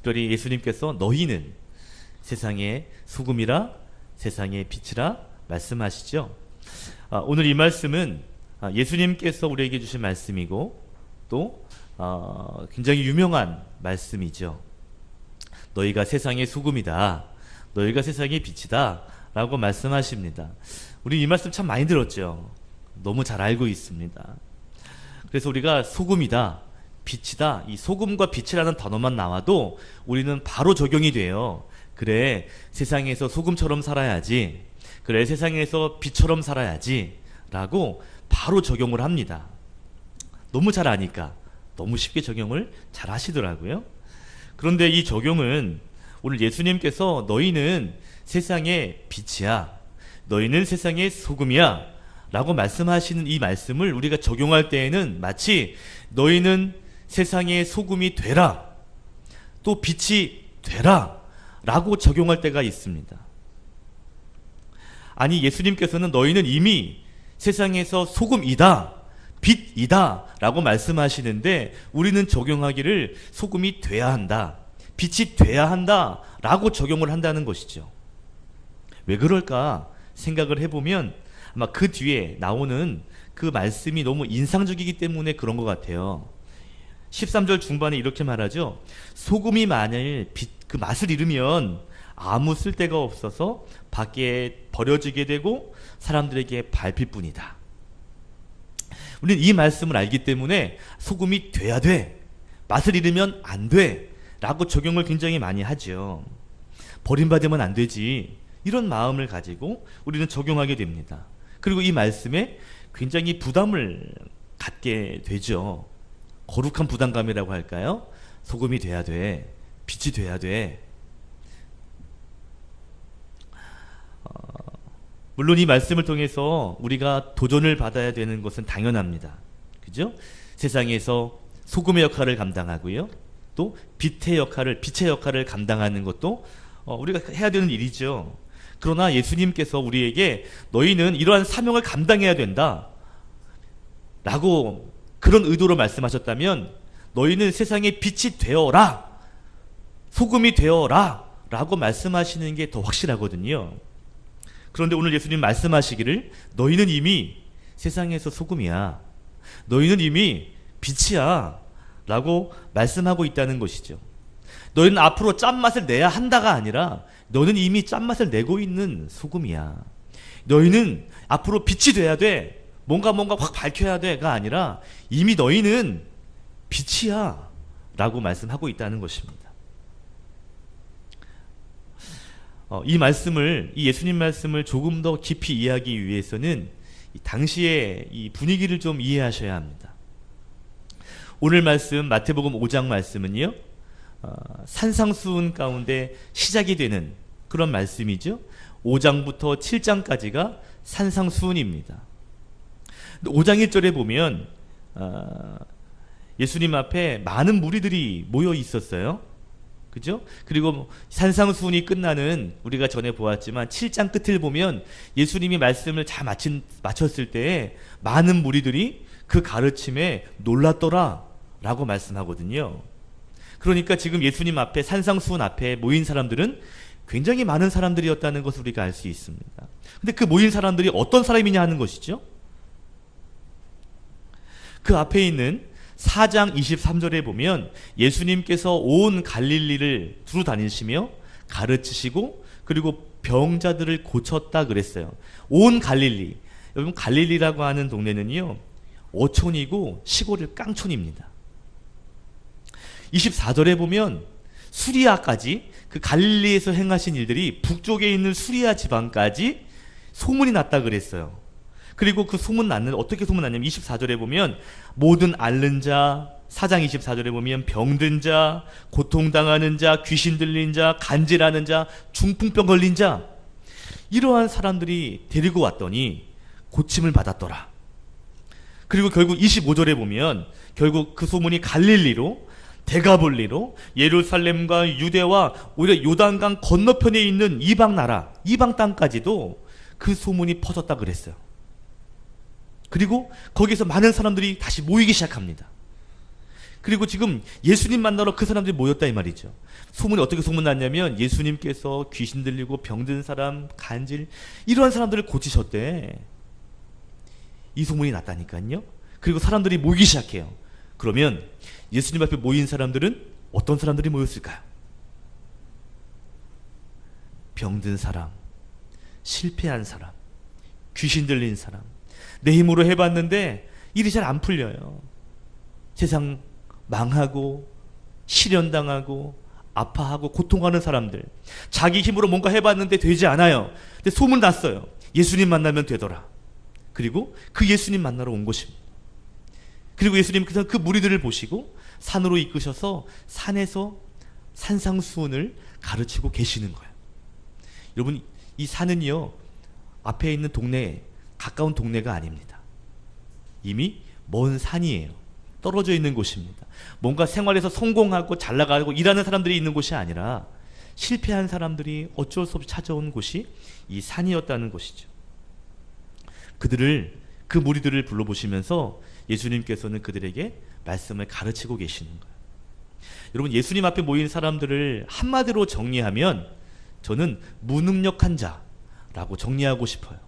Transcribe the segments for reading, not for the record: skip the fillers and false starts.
특별히 예수님께서 너희는 세상의 소금이라 세상의 빛이라 말씀하시죠. 오늘 이 말씀은 예수님께서 우리에게 주신 말씀이고 또 굉장히 유명한 말씀이죠. 너희가 세상의 소금이다, 너희가 세상의 빛이다 라고 말씀하십니다. 우리 이 말씀 참 많이 들었죠. 너무 잘 알고 있습니다. 그래서 우리가 소금이다, 빛이다, 이 소금과 빛이라는 단어만 나와도 우리는 바로 적용이 돼요. 그래, 세상에서 소금처럼 살아야지, 그래, 세상에서 빛처럼 살아야지 라고 바로 적용을 합니다. 너무 잘 아니까 너무 쉽게 적용을 잘 하시더라고요. 그런데 이 적용은 오늘 예수님께서 너희는 세상의 빛이야, 너희는 세상의 소금이야 라고 말씀하시는 이 말씀을 우리가 적용할 때에는 마치 너희는 세상의 소금이 되라, 또 빛이 되라 라고 적용할 때가 있습니다. 아니, 예수님께서는 너희는 이미 세상에서 소금이다, 빛이다 라고 말씀하시는데 우리는 적용하기를 소금이 돼야 한다, 빛이 돼야 한다 라고 적용을 한다는 것이죠. 왜 그럴까 생각을 해보면 아마 그 뒤에 나오는 그 말씀이 너무 인상적이기 때문에 그런 것 같아요. 13절 중반에 이렇게 말하죠. 소금이 만일 그 맛을 잃으면 아무 쓸데가 없어서 밖에 버려지게 되고 사람들에게 밟힐 뿐이다. 우리는 이 말씀을 알기 때문에 소금이 돼야 돼, 맛을 잃으면 안 돼 라고 적용을 굉장히 많이 하죠. 버림받으면 안 되지, 이런 마음을 가지고 우리는 적용하게 됩니다. 그리고 이 말씀에 굉장히 부담을 갖게 되죠. 거룩한 부담감이라고 할까요? 소금이 돼야 돼, 빛이 돼야 돼. 물론 이 말씀을 통해서 우리가 도전을 받아야 되는 것은 당연합니다. 그죠? 세상에서 소금의 역할을 감당하고요, 또 빛의 역할을 감당하는 것도 우리가 해야 되는 일이죠. 그러나 예수님께서 우리에게 너희는 이러한 사명을 감당해야 된다 라고 그런 의도로 말씀하셨다면 너희는 세상의 빛이 되어라, 소금이 되어라 라고 말씀하시는 게 더 확실하거든요. 그런데 오늘 예수님 말씀하시기를 너희는 이미 세상에서 소금이야, 너희는 이미 빛이야 라고 말씀하고 있다는 것이죠. 너희는 앞으로 짠맛을 내야 한다가 아니라 너는 이미 짠맛을 내고 있는 소금이야. 너희는 앞으로 빛이 돼야 돼, 뭔가 확 밝혀야 돼가 아니라 이미 너희는 빛이야 라고 말씀하고 있다는 것입니다. 이 예수님 말씀을 조금 더 깊이 이해하기 위해서는 당시의 이 분위기를 좀 이해하셔야 합니다. 오늘 말씀 마태복음 5장 말씀은요, 산상수훈 가운데 시작이 되는 그런 말씀이죠. 5장부터 7장까지가 산상수훈입니다. 5장 1절에 보면 예수님 앞에 많은 무리들이 모여 있었어요. 그죠? 그리고 산상수훈이 끝나는 우리가 전에 보았지만 7장 끝을 보면 예수님이 말씀을 잘 마쳤을 때에 많은 무리들이 그 가르침에 놀랐더라 라고 말씀하거든요. 그러니까 지금 예수님 앞에, 산상수훈 앞에 모인 사람들은 굉장히 많은 사람들이었다는 것을 우리가 알 수 있습니다. 근데 그 모인 사람들이 어떤 사람이냐 하는 것이죠. 그 앞에 있는 4장 23절에 보면 예수님께서 온 갈릴리를 두루 다니시며 가르치시고 그리고 병자들을 고쳤다 그랬어요. 온 갈릴리. 여러분, 갈릴리라고 하는 동네는요, 어촌이고 시골의 깡촌입니다. 24절에 보면 수리아까지, 그 갈릴리에서 행하신 일들이 북쪽에 있는 수리아 지방까지 소문이 났다 그랬어요. 그리고 그 어떻게 소문났냐면 24절에 보면 모든 앓는 자, 4장 24절에 보면 병든 자, 고통당하는 자, 귀신 들린 자, 간질하는 자, 중풍병 걸린 자, 이러한 사람들이 데리고 왔더니 고침을 받았더라. 그리고 결국 25절에 보면 결국 그 소문이 갈릴리로, 데가볼리로, 예루살렘과 유대와 오히려 요단강 건너편에 있는 이방 나라, 이방 땅까지도 그 소문이 퍼졌다 그랬어요. 그리고 거기서 많은 사람들이 다시 모이기 시작합니다. 그리고 지금 예수님 만나러 그 사람들이 모였다 이 말이죠. 소문이 어떻게 소문났냐면 예수님께서 귀신 들리고 병든 사람, 간질 이러한 사람들을 고치셨대. 이 소문이 났다니까요. 그리고 사람들이 모이기 시작해요. 그러면 예수님 앞에 모인 사람들은 어떤 사람들이 모였을까요? 병든 사람, 실패한 사람, 귀신 들린 사람, 내 힘으로 해봤는데 일이 잘 안 풀려요. 세상 망하고 실현당하고 아파하고 고통하는 사람들, 자기 힘으로 뭔가 해봤는데 되지 않아요. 근데 소문 났어요. 예수님 만나면 되더라. 그리고 그 예수님 만나러 온 것입니다. 그리고 예수님께서 그 무리들을 보시고 산으로 이끄셔서 산에서 산상수훈을 가르치고 계시는 거예요. 여러분, 이 산은요, 앞에 있는 동네, 가까운 동네가 아닙니다. 이미 먼 산이에요. 떨어져 있는 곳입니다. 뭔가 생활에서 성공하고 잘 나가고 일하는 사람들이 있는 곳이 아니라 실패한 사람들이 어쩔 수 없이 찾아온 곳이 이 산이었다는 것이죠. 그 무리들을 불러보시면서 예수님께서는 그들에게 말씀을 가르치고 계시는 거예요. 여러분, 예수님 앞에 모인 사람들을 한마디로 정리하면 저는 무능력한 자라고 정리하고 싶어요.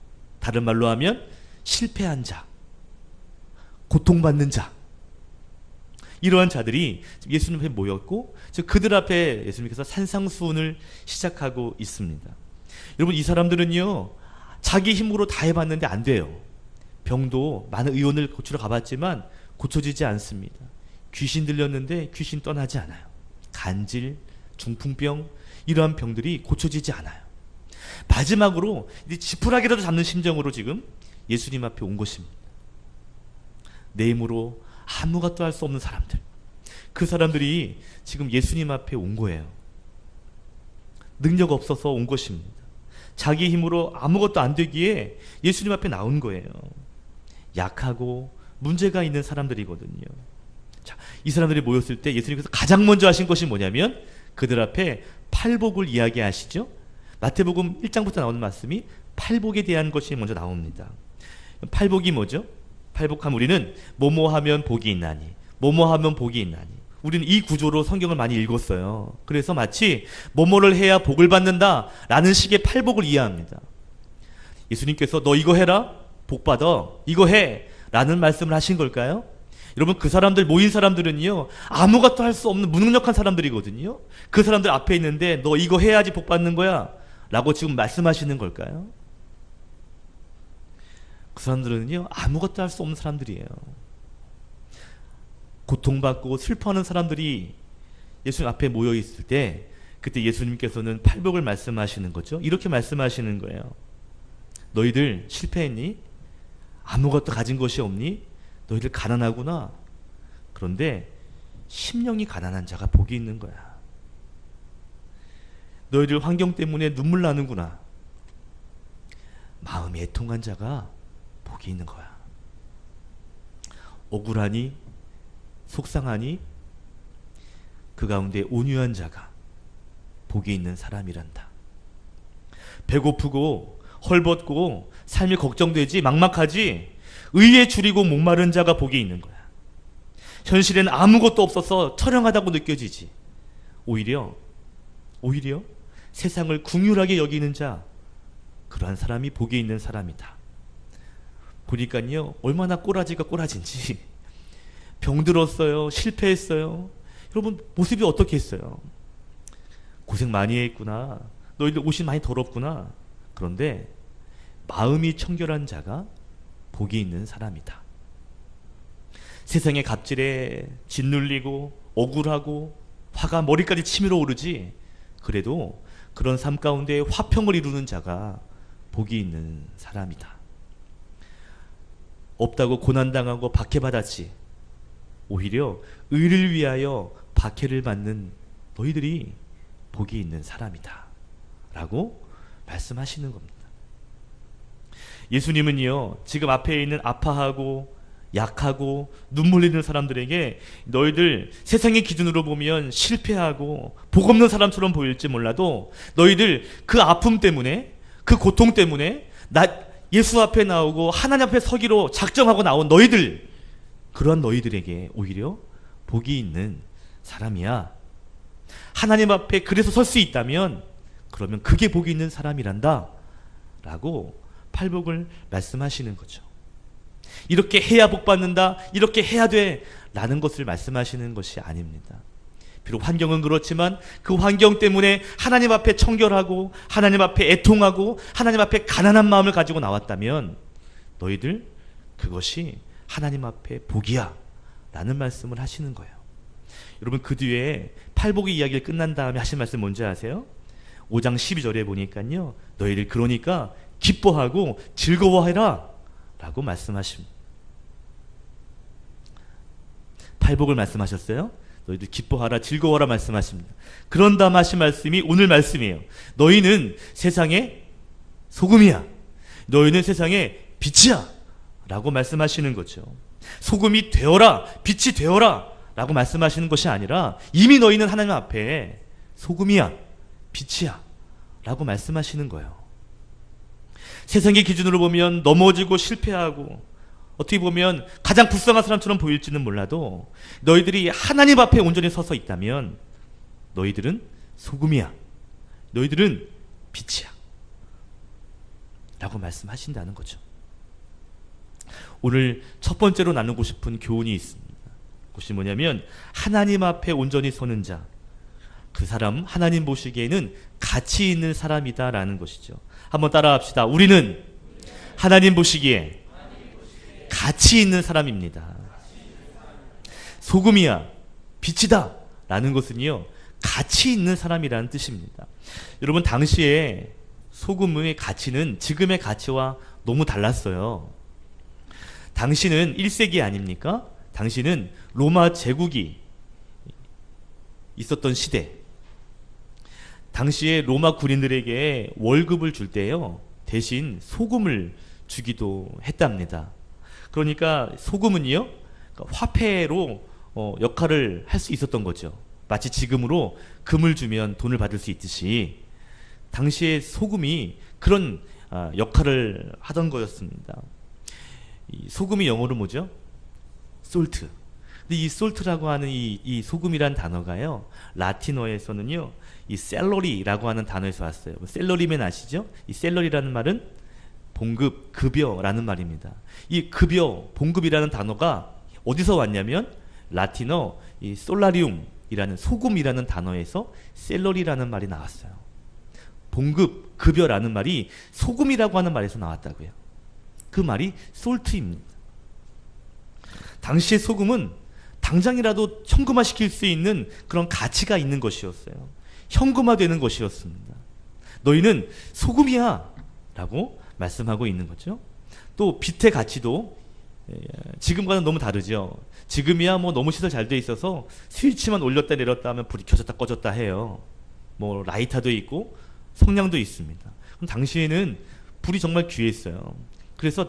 다른 말로 하면 실패한 자, 고통받는 자, 이러한 자들이 예수님 앞에 모였고 그들 앞에 예수님께서 산상수훈을 시작하고 있습니다. 여러분, 이 사람들은요, 자기 힘으로 다 해봤는데 안 돼요. 병도 많은 의원을 고치러 가봤지만 고쳐지지 않습니다. 귀신 들렸는데 귀신 떠나지 않아요. 간질, 중풍병, 이러한 병들이 고쳐지지 않아요. 마지막으로 지푸라기라도 잡는 심정으로 지금 예수님 앞에 온 것입니다. 내 힘으로 아무것도 할 수 없는 사람들, 그 사람들이 지금 예수님 앞에 온 거예요. 능력 없어서 온 것입니다. 자기 힘으로 아무것도 안 되기에 예수님 앞에 나온 거예요. 약하고 문제가 있는 사람들이거든요. 자, 이 사람들이 모였을 때 예수님께서 가장 먼저 하신 것이 뭐냐면 그들 앞에 팔복을 이야기하시죠. 마태복음 1장부터 나오는 말씀이 팔복에 대한 것이 먼저 나옵니다. 팔복이 뭐죠? 팔복하면 우리는 뭐뭐하면 복이 있나니, 뭐뭐하면 복이 있나니, 우리는 이 구조로 성경을 많이 읽었어요. 그래서 마치 뭐뭐를 해야 복을 받는다 라는 식의 팔복을 이해합니다. 예수님께서 너 이거 해라 복 받아, 이거 해 라는 말씀을 하신 걸까요? 여러분, 그 사람들, 모인 사람들은요, 아무것도 할 수 없는 무능력한 사람들이거든요. 그 사람들 앞에 있는데 너 이거 해야지 복 받는 거야 라고 지금 말씀하시는 걸까요? 그 사람들은요, 아무것도 할 수 없는 사람들이에요. 고통받고 슬퍼하는 사람들이 예수님 앞에 모여 있을 때 그때 예수님께서는 팔복을 말씀하시는 거죠. 이렇게 말씀하시는 거예요. 너희들 실패했니? 아무것도 가진 것이 없니? 너희들 가난하구나. 그런데 심령이 가난한 자가 복이 있는 거야. 너희들 환경 때문에 눈물 나는구나. 마음이 애통한 자가 복이 있는 거야. 억울하니? 속상하니? 그 가운데 온유한 자가 복이 있는 사람이란다. 배고프고 헐벗고 삶이 걱정되지, 막막하지, 의에 줄이고 목마른 자가 복이 있는 거야. 현실에는 아무것도 없어서 처량하다고 느껴지지. 오히려 세상을 긍휼하게 여기는 자, 그러한 사람이 복이 있는 사람이다. 보니까요, 얼마나 꼬라지가 꼬라진지. 병들었어요, 실패했어요. 여러분, 모습이 어떻게 했어요? 고생 많이 했구나. 너희들 옷이 많이 더럽구나. 그런데 마음이 청결한 자가 복이 있는 사람이다. 세상의 갑질에 짓눌리고 억울하고 화가 머리까지 치밀어 오르지, 그래도 그런 삶 가운데 화평을 이루는 자가 복이 있는 사람이다. 없다고 고난당하고 박해받았지, 오히려 의를 위하여 박해를 받는 너희들이 복이 있는 사람이다 라고 말씀하시는 겁니다. 예수님은요, 지금 앞에 있는 아파하고 약하고 눈물 흘리는 사람들에게 너희들 세상의 기준으로 보면 실패하고 복 없는 사람처럼 보일지 몰라도 너희들 그 아픔 때문에, 그 고통 때문에 예수 앞에 나오고 하나님 앞에 서기로 작정하고 나온 너희들, 그러한 너희들에게 오히려 복이 있는 사람이야. 하나님 앞에 그래서 설 수 있다면 그러면 그게 복이 있는 사람이란다 라고 팔복을 말씀하시는 거죠. 이렇게 해야 복 받는다, 이렇게 해야 돼 라는 것을 말씀하시는 것이 아닙니다. 비록 환경은 그렇지만 그 환경 때문에 하나님 앞에 청결하고 하나님 앞에 애통하고 하나님 앞에 가난한 마음을 가지고 나왔다면 너희들 그것이 하나님 앞에 복이야 라는 말씀을 하시는 거예요. 여러분, 그 뒤에 팔복의 이야기를 끝난 다음에 하신 말씀 뭔지 아세요? 5장 12절에 보니까요, 너희들 그러니까 기뻐하고 즐거워해라 라고 말씀하십니다. 팔복을 말씀하셨어요. 너희들 기뻐하라 즐거워라 말씀하십니다. 그런 다음 하신 말씀이 오늘 말씀이에요. 너희는 세상의 소금이야, 너희는 세상의 빛이야 라고 말씀하시는 거죠. 소금이 되어라, 빛이 되어라 라고 말씀하시는 것이 아니라 이미 너희는 하나님 앞에 소금이야, 빛이야 라고 말씀하시는 거예요. 세상의 기준으로 보면 넘어지고 실패하고 어떻게 보면 가장 불쌍한 사람처럼 보일지는 몰라도 너희들이 하나님 앞에 온전히 서서 있다면 너희들은 소금이야, 너희들은 빛이야 라고 말씀하신다는 거죠. 오늘 첫 번째로 나누고 싶은 교훈이 있습니다. 그것이 뭐냐면 하나님 앞에 온전히 서는 자, 그 사람 하나님 보시기에는 가치 있는 사람이다 라는 것이죠. 한번 따라합시다. 우리는 하나님 보시기에 가치 있는 사람입니다. 소금이야, 빛이다 라는 것은요, 가치 있는 사람이라는 뜻입니다. 여러분, 당시에 소금의 가치는 지금의 가치와 너무 달랐어요. 당시는 1세기 아닙니까? 당시는 로마 제국이 있었던 시대. 당시에 로마 군인들에게 월급을 줄 때요, 대신 소금을 주기도 했답니다. 그러니까 소금은요, 화폐로 역할을 할 수 있었던 거죠. 마치 지금으로 금을 주면 돈을 받을 수 있듯이 당시에 소금이 그런 역할을 하던 거였습니다. 이 소금이 영어로 뭐죠? 솔트. 근데 이 솔트라고 하는 이 소금이란 단어가요, 라틴어에서는요, 이 셀러리라고 하는 단어에서 왔어요. 셀러리맨 아시죠? 이 셀러리라는 말은 봉급, 급여라는 말입니다. 이 급여, 봉급이라는 단어가 어디서 왔냐면 라틴어 이 솔라리움이라는 소금이라는 단어에서 셀러리라는 말이 나왔어요. 봉급, 급여라는 말이 소금이라고 하는 말에서 나왔다고요. 그 말이 솔트입니다. 당시의 소금은 당장이라도 현금화시킬 수 있는 그런 가치가 있는 것이었어요. 현금화되는 것이었습니다. 너희는 소금이야 라고 말씀하고 있는 거죠. 또 빛의 가치도 지금과는 너무 다르죠. 지금이야 뭐 너무 시설 잘 돼 있어서 스위치만 올렸다 내렸다 하면 불이 켜졌다 꺼졌다 해요. 뭐 라이터도 있고 성냥도 있습니다. 그럼 당시에는 불이 정말 귀했어요. 그래서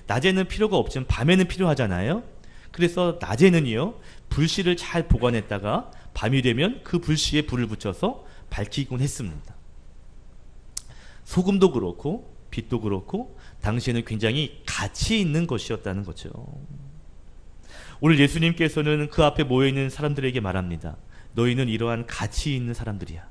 낮에는 필요가 없지만 밤에는 필요하잖아요. 그래서 낮에는요, 불씨를 잘 보관했다가 밤이 되면 그 불씨에 불을 붙여서 밝히곤 했습니다. 소금도 그렇고 빛도 그렇고 당시에는 굉장히 가치 있는 것이었다는 거죠. 오늘 예수님께서는 그 앞에 모여있는 사람들에게 말합니다. 너희는 이러한 가치 있는 사람들이야.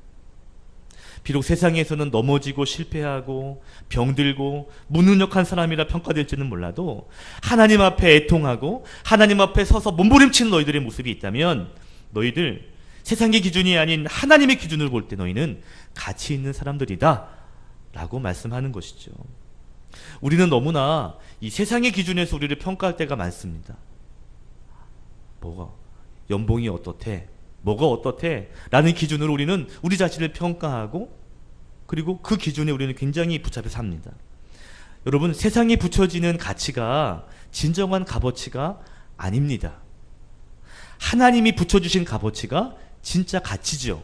비록 세상에서는 넘어지고 실패하고 병들고 무능력한 사람이라 평가될지는 몰라도 하나님 앞에 애통하고 하나님 앞에 서서 몸부림치는 너희들의 모습이 있다면 너희들 세상의 기준이 아닌 하나님의 기준을 볼 때 너희는 가치 있는 사람들이다 라고 말씀하는 것이죠. 우리는 너무나 이 세상의 기준에서 우리를 평가할 때가 많습니다. 뭐가 연봉이 어떻대? 뭐가 어떻대? 라는 기준으로 우리는 우리 자신을 평가하고 그리고 그 기준에 우리는 굉장히 붙잡혀 삽니다. 여러분, 세상에 붙여지는 가치가 진정한 값어치가 아닙니다. 하나님이 붙여주신 값어치가 진짜 가치죠.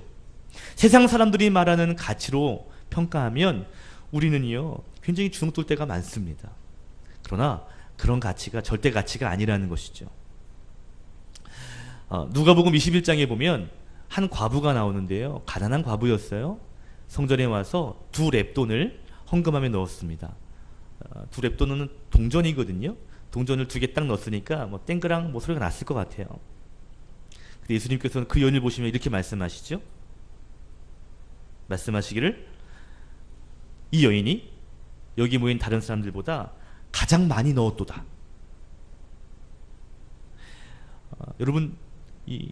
세상 사람들이 말하는 가치로 평가하면 우리는요, 굉장히 주눅들 때가 많습니다. 그러나 그런 가치가 절대 가치가 아니라는 것이죠. 누가복음 21장에 보면 한 과부가 나오는데요, 가난한 과부였어요. 성전에 와서 2렙돈을 헌금함에 넣었습니다. 2렙돈은 동전이거든요. 동전을 2개 딱 넣었으니까 뭐 땡그랑 뭐 소리가 났을 것 같아요. 근데 예수님께서는 그 여인을 보시면 이렇게 말씀하시죠. 말씀하시기를 이 여인이 여기 모인 다른 사람들보다 가장 많이 넣었도다. 여러분,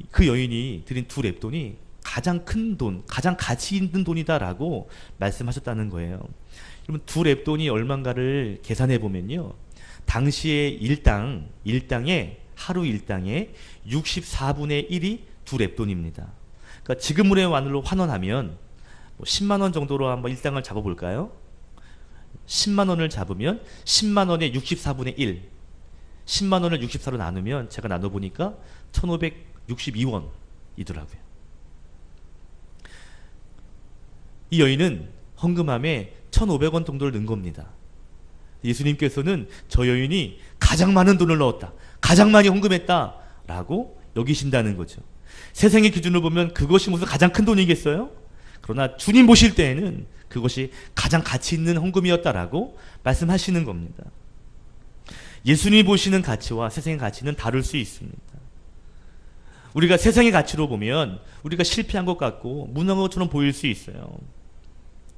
그 여인이 드린 두 렙돈이 가장 큰 돈, 가장 가치 있는 돈이다라고 말씀하셨다는 거예요. 여러분, 두 렙돈이 얼마인가를 계산해 보면요, 당시에 일당에 하루 일당의 64분의 1이 두 렙돈입니다. 그러니까 지금의 완으로 환원하면 10만 원 정도로 한번 일당을 잡아볼까요? 10만 원을 잡으면 10만 원의 64분의 1, 10만 원을 64로 나누면 제가 나눠보니까 1562원이더라고요. 이 여인은 헌금함에 1500원 정도를 넣은 겁니다. 예수님께서는 저 여인이 가장 많은 돈을 넣었다, 가장 많이 헌금했다 라고 여기신다는 거죠. 세상의 기준으로 보면 그것이 무슨 가장 큰 돈이겠어요? 그러나 주님 보실 때에는 그것이 가장 가치 있는 헌금이었다라고 말씀하시는 겁니다. 예수님이 보시는 가치와 세상의 가치는 다를 수 있습니다. 우리가 세상의 가치로 보면 우리가 실패한 것 같고 무능한 것처럼 보일 수 있어요.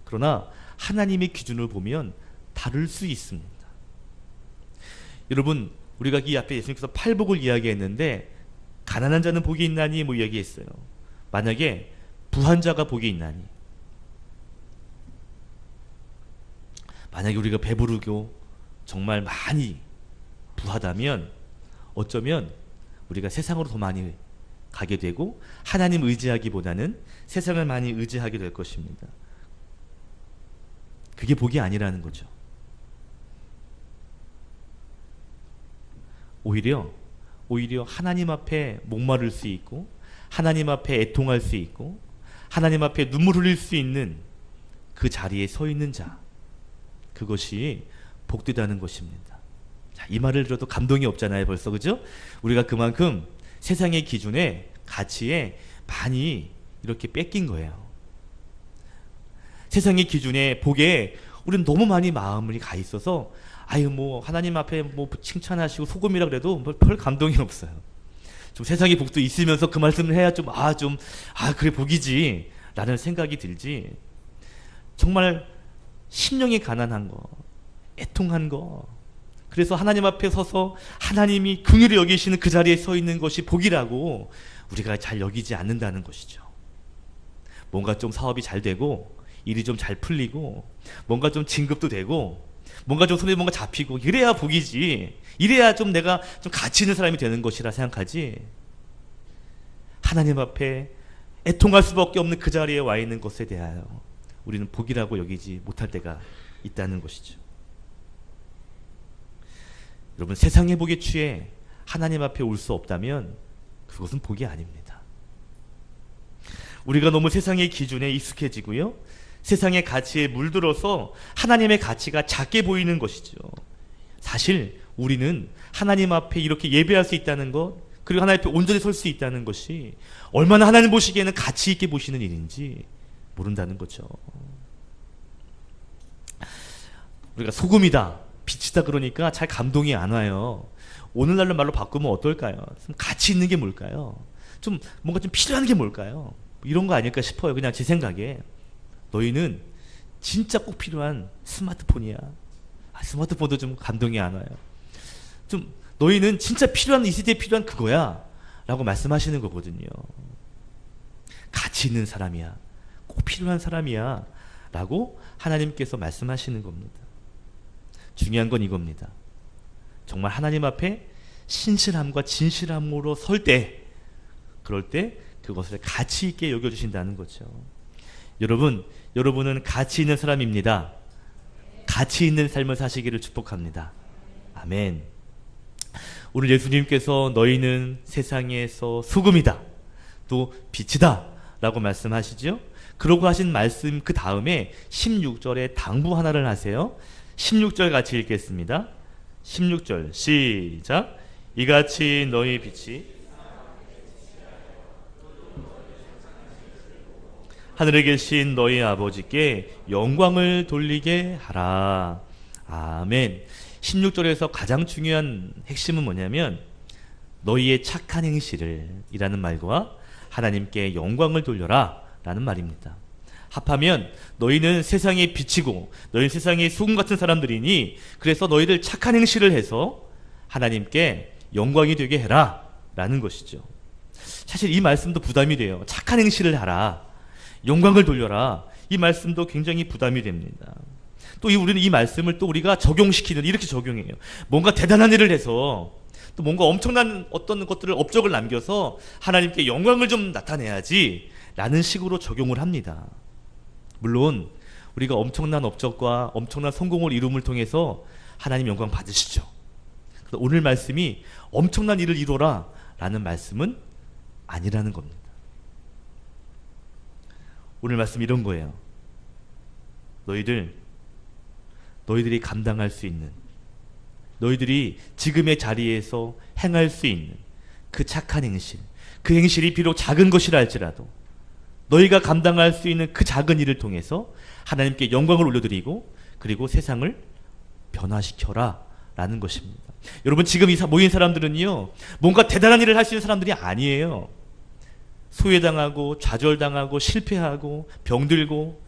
그러나 하나님의 기준을 보면 다를 수 있습니다. 여러분, 우리가 이 앞에 예수님께서 팔복을 이야기했는데 가난한 자는 복이 있나니 뭐 이야기했어요. 만약에 부한 자가 복이 있나니, 만약에 우리가 배부르고 정말 많이 부하다면 어쩌면 우리가 세상으로 더 많이 가게 되고 하나님 의지하기보다는 세상을 많이 의지하게 될 것입니다. 그게 복이 아니라는 거죠. 오히려 하나님 앞에 목마를 수 있고 하나님 앞에 애통할 수 있고 하나님 앞에 눈물 흘릴 수 있는 그 자리에 서 있는 자, 그것이 복되다는 것입니다. 자, 이 말을 들어도 감동이 없잖아요, 벌써. 그죠? 우리가 그만큼 세상의 기준에, 가치에 많이 이렇게 뺏긴 거예요. 세상의 기준에, 복에 우리는 너무 많이 마음이 가 있어서 아유, 뭐 하나님 앞에 뭐 칭찬하시고 소금이라 그래도 별 감동이 없어요. 좀 세상의 복도 있으면서 그 말씀을 해야 그래 복이지 라는 생각이 들지, 정말 심령이 가난한 거, 애통한 거, 그래서 하나님 앞에 서서 하나님이 긍휼히 여기시는 그 자리에 서 있는 것이 복이라고 우리가 잘 여기지 않는다는 것이죠. 뭔가 좀 사업이 잘 되고 일이 좀 잘 풀리고 뭔가 좀 진급도 되고 뭔가 좀 손에 뭔가 잡히고 이래야 복이지, 이래야 좀 내가 좀 가치 있는 사람이 되는 것이라 생각하지, 하나님 앞에 애통할 수밖에 없는 그 자리에 와 있는 것에 대하여 우리는 복이라고 여기지 못할 때가 있다는 것이죠. 여러분, 세상의 복에 취해 하나님 앞에 올 수 없다면 그것은 복이 아닙니다. 우리가 너무 세상의 기준에 익숙해지고요, 세상의 가치에 물들어서 하나님의 가치가 작게 보이는 것이죠. 사실 우리는 하나님 앞에 이렇게 예배할 수 있다는 것, 그리고 하나님 앞에 온전히 설 수 있다는 것이 얼마나 하나님 보시기에는 가치 있게 보시는 일인지 모른다는 거죠. 우리가 소금이다, 빛이다 그러니까 잘 감동이 안 와요. 오늘날로 말로 바꾸면 어떨까요? 좀 가치 있는 게 뭘까요? 좀 뭔가 좀 필요한 게 뭘까요? 이런 거 아닐까 싶어요. 그냥 제 생각에. 너희는 진짜 꼭 필요한 스마트폰이야. 스마트폰도 좀 감동이 안 와요. 좀 너희는 진짜 필요한, 이 시대에 필요한 그거야 라고 말씀하시는 거거든요. 가치 있는 사람이야, 꼭 필요한 사람이야 라고 하나님께서 말씀하시는 겁니다. 중요한 건 이겁니다. 정말 하나님 앞에 신실함과 진실함으로 설 때, 그럴 때 그것을 가치 있게 여겨주신다는 거죠. 여러분은 가치 있는 사람입니다. 가치 있는 삶을 사시기를 축복합니다. 아멘. 오늘 예수님께서 너희는 세상에서 소금이다, 또 빛이다 라고 말씀하시죠. 그러고 하신 말씀 그 다음에 16절에 당부 하나를 하세요. 16절 같이 읽겠습니다. 16절 시작. 이같이 너희 빛이 하늘에 계신 너희 아버지께 영광을 돌리게 하라. 아멘. 16절에서 가장 중요한 핵심은 뭐냐면 너희의 착한 행실을 이라는 말과 하나님께 영광을 돌려라 라는 말입니다. 합하면 너희는 세상에 비치고 너희는 세상의 소금 같은 사람들이니 그래서 너희들 착한 행실을 해서 하나님께 영광이 되게 해라 라는 것이죠. 사실 이 말씀도 부담이 돼요. 착한 행실을 하라, 영광을 돌려라, 이 말씀도 굉장히 부담이 됩니다. 또 우리는 이 말씀을 또 우리가 적용시키는, 이렇게 적용해요. 뭔가 대단한 일을 해서 또 뭔가 엄청난 어떤 것들을 업적을 남겨서 하나님께 영광을 좀 나타내야지 라는 식으로 적용을 합니다. 물론 우리가 엄청난 업적과 엄청난 성공을 이룸을 통해서 하나님 영광 받으시죠. 오늘 말씀이 엄청난 일을 이루라 라는 말씀은 아니라는 겁니다. 오늘 말씀 이런 거예요. 너희들이 감당할 수 있는, 너희들이 지금의 자리에서 행할 수 있는 그 착한 행실, 그 행실이 비록 작은 것이라 할지라도 너희가 감당할 수 있는 그 작은 일을 통해서 하나님께 영광을 올려드리고 그리고 세상을 변화시켜라 라는 것입니다. 여러분, 지금 모인 사람들은요, 뭔가 대단한 일을 할 수 있는 사람들이 아니에요. 소외당하고 좌절당하고 실패하고 병들고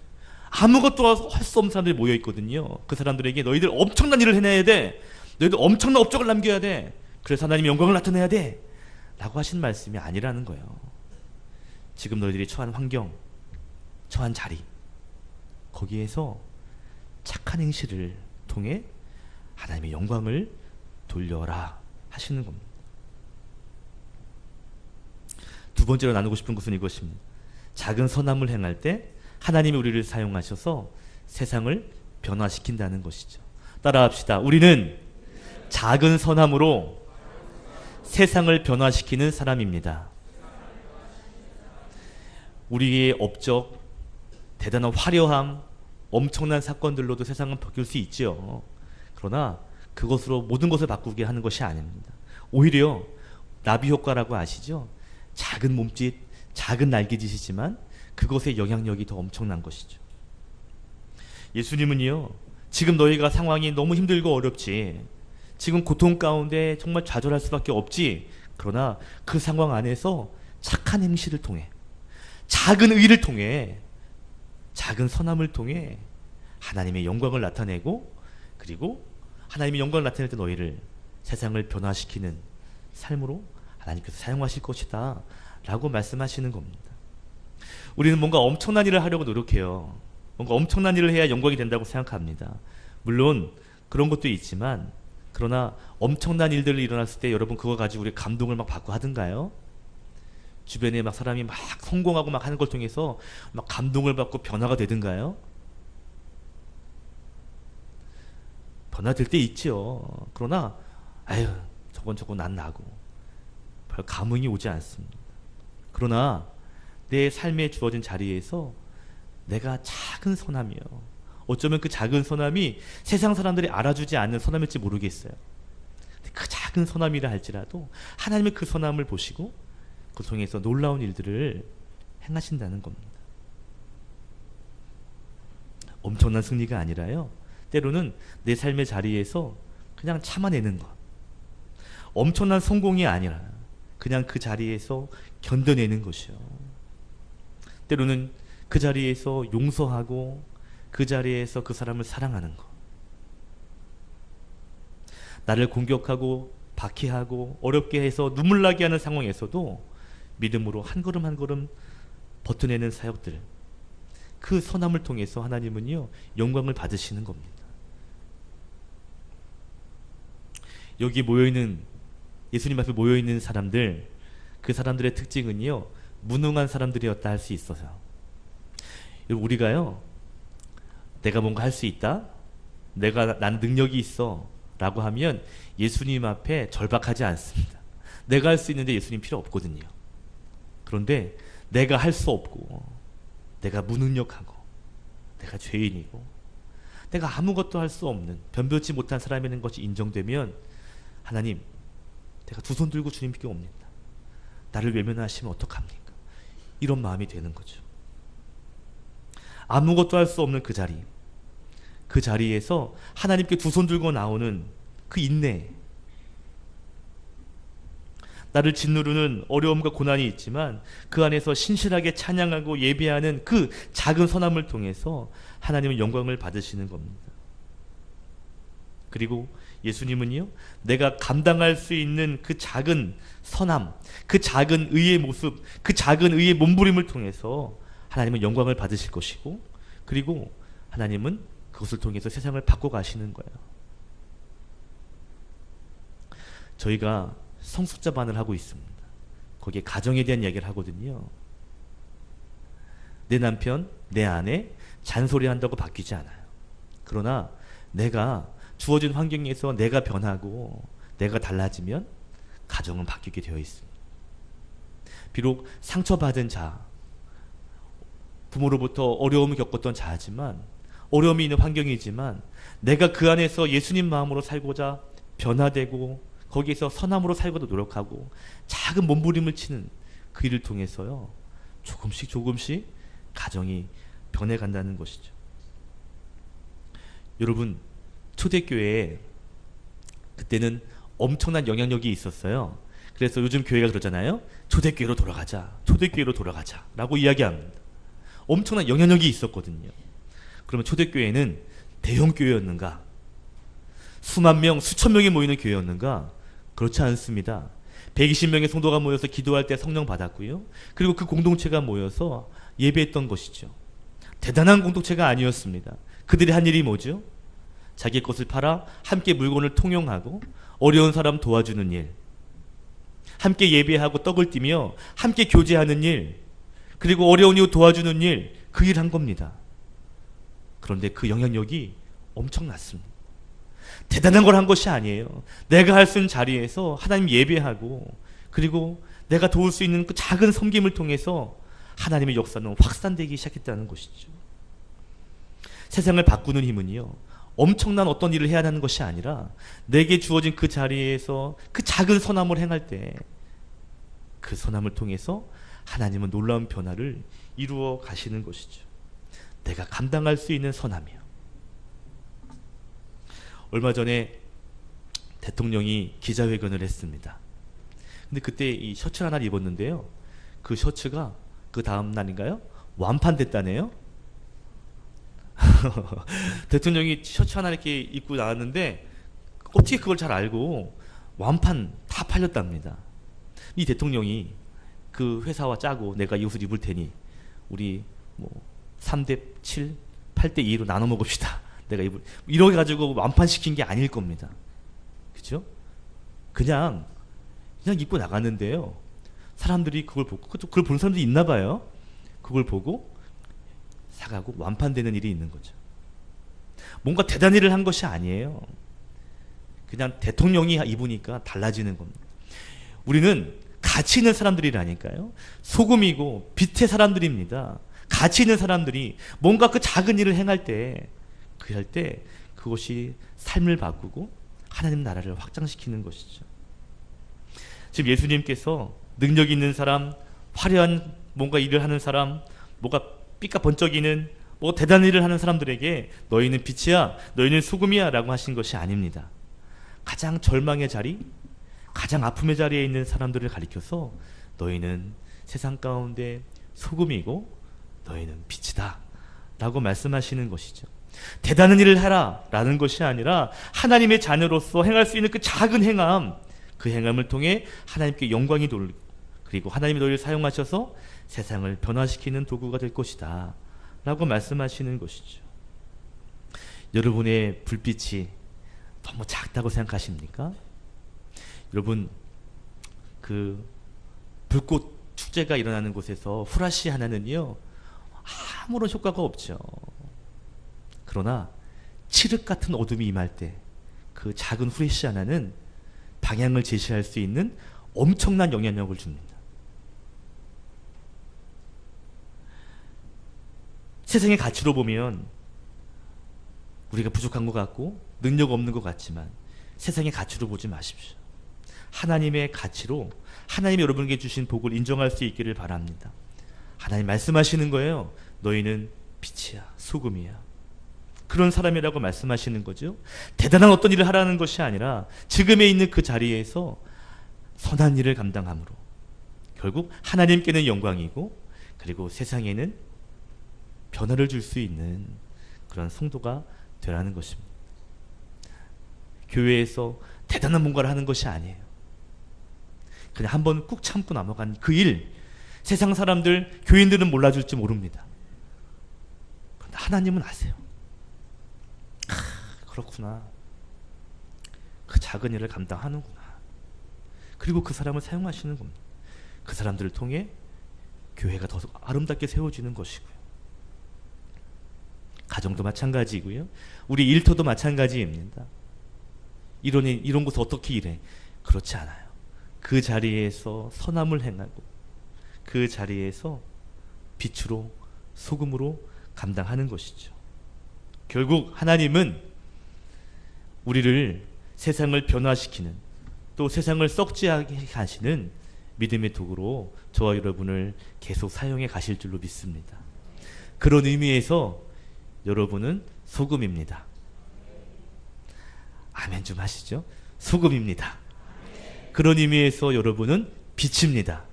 아무것도 할 수 없는 사람들이 모여 있거든요. 그 사람들에게 너희들 엄청난 일을 해내야 돼, 너희들 엄청난 업적을 남겨야 돼, 그래서 하나님의 영광을 나타내야 돼 라고 하신 말씀이 아니라는 거예요. 지금 너희들이 처한 환경, 처한 자리, 거기에서 착한 행실을 통해 하나님의 영광을 돌려라 하시는 겁니다. 두 번째로 나누고 싶은 것은 이것입니다. 작은 선함을 행할 때 하나님이 우리를 사용하셔서 세상을 변화시킨다는 것이죠. 따라합시다. 우리는 작은 선함으로 세상을 변화시키는 사람입니다. 우리의 업적, 대단한 화려함, 엄청난 사건들로도 세상은 바뀔 수 있죠. 그러나 그것으로 모든 것을 바꾸게 하는 것이 아닙니다. 오히려 나비 효과라고 아시죠? 작은 몸짓, 작은 날개짓이지만 그것의 영향력이 더 엄청난 것이죠. 예수님은요, 지금 너희가 상황이 너무 힘들고 어렵지, 지금 고통 가운데 정말 좌절할 수밖에 없지, 그러나 그 상황 안에서 착한 행실을 통해, 작은 의를 통해, 작은 선함을 통해 하나님의 영광을 나타내고 그리고 하나님의 영광을 나타낼 때 너희를 세상을 변화시키는 삶으로 하나님께서 사용하실 것이다 라고 말씀하시는 겁니다. 우리는 뭔가 엄청난 일을 하려고 노력해요. 뭔가 엄청난 일을 해야 영광이 된다고 생각합니다. 물론 그런 것도 있지만, 그러나 엄청난 일들이 일어났을 때 여러분 그거 가지고 우리 감동을 막 받고 하던가요? 주변에 막 사람이 막 성공하고 막 하는 걸 통해서 막 감동을 받고 변화가 되던가요? 변화될 때 있죠. 그러나 아유, 저건 난 나고 별 감흥이 오지 않습니다. 그러나 내 삶에 주어진 자리에서 내가 작은 선함이요, 어쩌면 그 작은 선함이 세상 사람들이 알아주지 않는 선함일지 모르겠어요. 그 작은 선함이라 할지라도 하나님의 그 선함을 보시고 그 통해서 놀라운 일들을 행하신다는 겁니다. 엄청난 승리가 아니라요, 때로는 내 삶의 자리에서 그냥 참아내는 것, 엄청난 성공이 아니라 그냥 그 자리에서 견뎌내는 것이요, 때로는 그 자리에서 용서하고 그 자리에서 그 사람을 사랑하는 것, 나를 공격하고 박해하고 어렵게 해서 눈물 나게 하는 상황에서도 믿음으로 한 걸음 한 걸음 버텨내는 사역들, 그 선함을 통해서 하나님은요 영광을 받으시는 겁니다. 여기 모여있는, 예수님 앞에 모여있는 사람들, 그 사람들의 특징은요 무능한 사람들이었다 할 수 있어요. 우리가요, 내가 뭔가 할 수 있다, 난 능력이 있어 라고 하면 예수님 앞에 절박하지 않습니다. 내가 할 수 있는데 예수님 필요 없거든요. 그런데 내가 할 수 없고, 내가 무능력하고, 내가 죄인이고, 내가 아무것도 할 수 없는 변변치 못한 사람이라는 것이 인정되면 하나님, 내가 두 손 들고 주님께 옵니다. 나를 외면하시면 어떡합니까? 이런 마음이 되는 거죠. 아무것도 할 수 없는 그 자리, 그 자리에서 하나님께 두 손 들고 나오는 그 인내, 나를 짓누르는 어려움과 고난이 있지만 그 안에서 신실하게 찬양하고 예배하는 그 작은 선함을 통해서 하나님은 영광을 받으시는 겁니다. 그리고 예수님은요, 내가 감당할 수 있는 그 작은 선함, 그 작은 의의 모습, 그 작은 의의 몸부림을 통해서 하나님은 영광을 받으실 것이고, 그리고 하나님은 그것을 통해서 세상을 바꿔가시는 거예요. 저희가 성숙자반을 하고 있습니다. 거기에 가정에 대한 이야기를 하거든요. 내 남편, 내 아내 잔소리한다고 바뀌지 않아요. 그러나 내가 주어진 환경에서 내가 변하고 내가 달라지면 가정은 바뀌게 되어 있습니다. 비록 상처받은 자, 부모로부터 어려움을 겪었던 자지만, 어려움이 있는 환경이지만 내가 그 안에서 예수님 마음으로 살고자 변화되고 거기에서 선함으로 살고도 노력하고 작은 몸부림을 치는 그 일을 통해서요, 조금씩 조금씩 가정이 변해간다는 것이죠. 여러분, 초대교회에 그때는 엄청난 영향력이 있었어요. 그래서 요즘 교회가 그러잖아요. 초대교회로 돌아가자, 초대교회로 돌아가자 라고 이야기합니다. 엄청난 영향력이 있었거든요. 그러면 초대교회는 대형교회였는가? 수만 명, 수천 명이 모이는 교회였는가? 그렇지 않습니다. 120명의 성도가 모여서 기도할 때 성령 받았고요. 그리고 그 공동체가 모여서 예배했던 것이죠. 대단한 공동체가 아니었습니다. 그들이 한 일이 뭐죠? 자기 것을 팔아 함께 물건을 통용하고 어려운 사람 도와주는 일, 함께 예배하고 떡을 띠며 함께 교제하는 일, 그리고 어려운 이웃 도와주는 일, 그 일 한 겁니다. 그런데 그 영향력이 엄청났습니다. 대단한 걸 한 것이 아니에요. 내가 할 수 있는 자리에서 하나님 예배하고, 그리고 내가 도울 수 있는 그 작은 섬김을 통해서 하나님의 역사는 확산되기 시작했다는 것이죠. 세상을 바꾸는 힘은요, 엄청난 어떤 일을 해야 하는 것이 아니라 내게 주어진 그 자리에서 그 작은 선함을 행할 때 그 선함을 통해서 하나님은 놀라운 변화를 이루어 가시는 것이죠. 내가 감당할 수 있는 선함이요. 얼마 전에 대통령이 기자회견을 했습니다. 근데 그때 이 셔츠를 하나 입었는데요, 그 셔츠가 그 다음 날인가요? 완판됐다네요. 대통령이 셔츠 하나 이렇게 입고 나왔는데 어떻게 그걸 잘 알고 완판 다 팔렸답니다. 이 대통령이 그 회사와 짜고 내가 이 옷을 입을 테니 우리 뭐 3대 7, 8대 2로 나눠 먹읍시다. 내가 입을, 이렇게 가지고 완판시킨 게 아닐 겁니다. 그죠? 그냥 입고 나갔는데요, 사람들이 그걸 보고, 그걸 보는 사람들이 있나 봐요. 그걸 보고 사가고 완판되는 일이 있는 거죠. 뭔가 대단한 일을 한 것이 아니에요. 그냥 대통령이 입으니까 달라지는 겁니다. 우리는 가치 있는 사람들이라니까요. 소금이고 빛의 사람들입니다. 가치 있는 사람들이 뭔가 그 작은 일을 행할 때, 할 때 그것이 삶을 바꾸고 하나님 나라를 확장시키는 것이죠. 지금 예수님께서 능력 있는 사람, 화려한 뭔가 일을 하는 사람, 뭔가 삐까 번쩍이는 뭐 대단한 일을 하는 사람들에게 너희는 빛이야, 너희는 소금이야 라고 하신 것이 아닙니다. 가장 절망의 자리, 가장 아픔의 자리에 있는 사람들을 가리켜서 너희는 세상 가운데 소금이고 너희는 빛이다 라고 말씀하시는 것이죠. 대단한 일을 해라 라는 것이 아니라 하나님의 자녀로서 행할 수 있는 그 작은 행함, 그 행함을 통해 하나님께 영광이 돌리고, 그리고 하나님이 너희를 사용하셔서 세상을 변화시키는 도구가 될 것이다 라고 말씀하시는 것이죠. 여러분의 불빛이 너무 작다고 생각하십니까? 여러분, 그 불꽃 축제가 일어나는 곳에서 후라시 하나는요, 아무런 효과가 없죠. 그러나 칠흑 같은 어둠이 임할 때 그 작은 후레쉬 하나는 방향을 제시할 수 있는 엄청난 영향력을 줍니다. 세상의 가치로 보면 우리가 부족한 것 같고 능력 없는 것 같지만 세상의 가치로 보지 마십시오. 하나님의 가치로 하나님이 여러분에게 주신 복을 인정할 수 있기를 바랍니다. 하나님 말씀하시는 거예요. 너희는 빛이야, 소금이야. 그런 사람이라고 말씀하시는 거죠. 대단한 어떤 일을 하라는 것이 아니라 지금에 있는 그 자리에서 선한 일을 감당함으로 결국 하나님께는 영광이고 그리고 세상에는 변화를 줄 수 있는 그런 성도가 되라는 것입니다. 교회에서 대단한 뭔가를 하는 것이 아니에요. 그냥 한번 꾹 참고 넘어간 그 일, 세상 사람들, 교인들은 몰라줄지 모릅니다. 그런데 하나님은 아세요. 그렇구나. 그 작은 일을 감당하는구나. 그리고 그 사람을 사용하시는 겁니다. 그 사람들을 통해 교회가 더 아름답게 세워지는 것이고요. 가정도 마찬가지고요. 우리 일터도 마찬가지입니다. 이런 곳에 어떻게 일해? 그렇지 않아요. 그 자리에서 선함을 행하고 그 자리에서 빛으로 소금으로 감당하는 것이죠. 결국 하나님은 우리를 세상을 변화시키는 또 세상을 썩지하게 하시는 믿음의 도구로 저와 여러분을 계속 사용해 가실 줄로 믿습니다. 그런 의미에서 여러분은 소금입니다. 아멘 좀 하시죠. 소금입니다. 그런 의미에서 여러분은 빛입니다.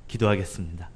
기도하겠습니다.